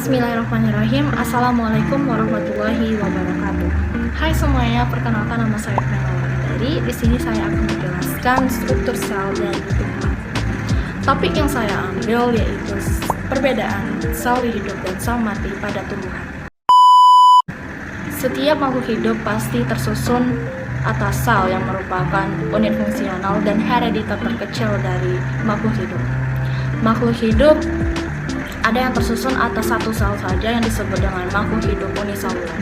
Bismillahirrahmanirrahim. Assalamualaikum warahmatullahi wabarakatuh. Hai semuanya, perkenalkan nama saya Dari. Di sini saya akan menjelaskan struktur sel dan tumbuhan. Topik yang saya ambil yaitu perbedaan sel hidup dan sel mati pada tumbuhan. Setiap makhluk hidup pasti tersusun atas sel yang merupakan unit fungsional dan herediter terkecil dari makhluk hidup. Makhluk hidup ada yang tersusun atas satu sel saja yang disebut dengan makhluk hidup uniseluler,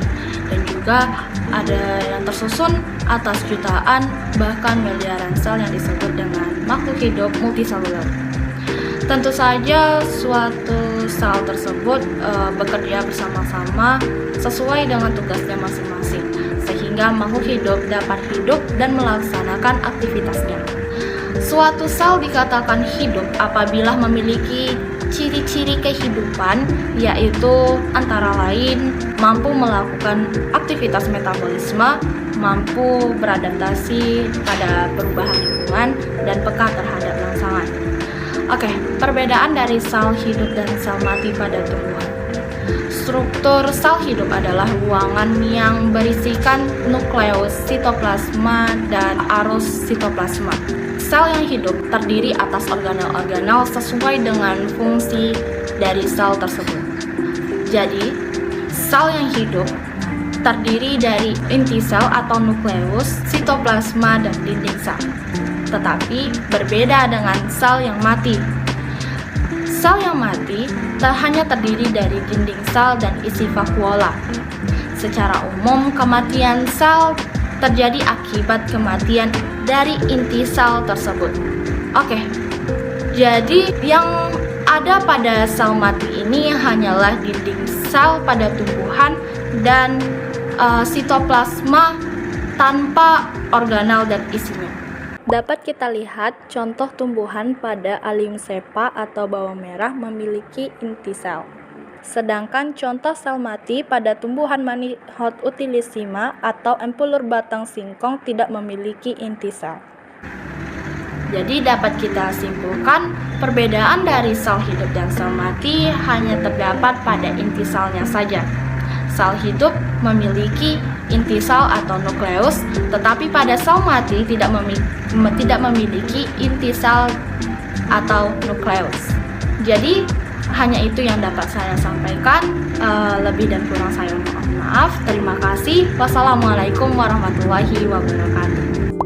dan juga ada yang tersusun atas jutaan bahkan miliaran sel yang disebut dengan makhluk hidup multiseluler. Tentu saja suatu sel tersebut bekerja bersama-sama sesuai dengan tugasnya masing-masing, sehingga makhluk hidup dapat hidup dan melaksanakan aktivitasnya. Suatu sel dikatakan hidup apabila memiliki ciri-ciri kehidupan, yaitu antara lain mampu melakukan aktivitas metabolisme, mampu beradaptasi pada perubahan lingkungan, dan peka terhadap rangsangan. Oke, perbedaan dari sel hidup dan sel mati pada tumbuhan. Struktur sel hidup adalah ruangan yang berisikan nukleus, sitoplasma, dan arus sitoplasma. Sel yang hidup terdiri atas organel-organel sesuai dengan fungsi dari sel tersebut. Jadi, sel yang hidup terdiri dari inti sel atau nukleus, sitoplasma, dan dinding sel. Tetapi berbeda dengan sel yang mati. Sel yang mati hanya terdiri dari dinding sel dan isi vakuola. Secara umum, kematian sel terjadi akibat kematian dari inti sel tersebut. Oke, jadi yang ada pada sel mati ini hanyalah dinding sel pada tumbuhan dan sitoplasma tanpa organel dan isinya. Dapat kita lihat contoh tumbuhan pada Alymsepa atau bawang merah memiliki inti sel. Sedangkan contoh sel mati pada tumbuhan Manihot utilissima atau empulur batang singkong tidak memiliki inti sel. Jadi dapat kita simpulkan perbedaan dari sel hidup dan sel mati hanya terdapat pada inti selnya saja. Sel hidup memiliki inti sel atau nukleus, tetapi pada sel mati tidak memiliki inti sel atau nukleus. Jadi hanya itu yang dapat saya sampaikan. Lebih dan kurang saya mohon maaf. Terima kasih. Wassalamualaikum warahmatullahi wabarakatuh.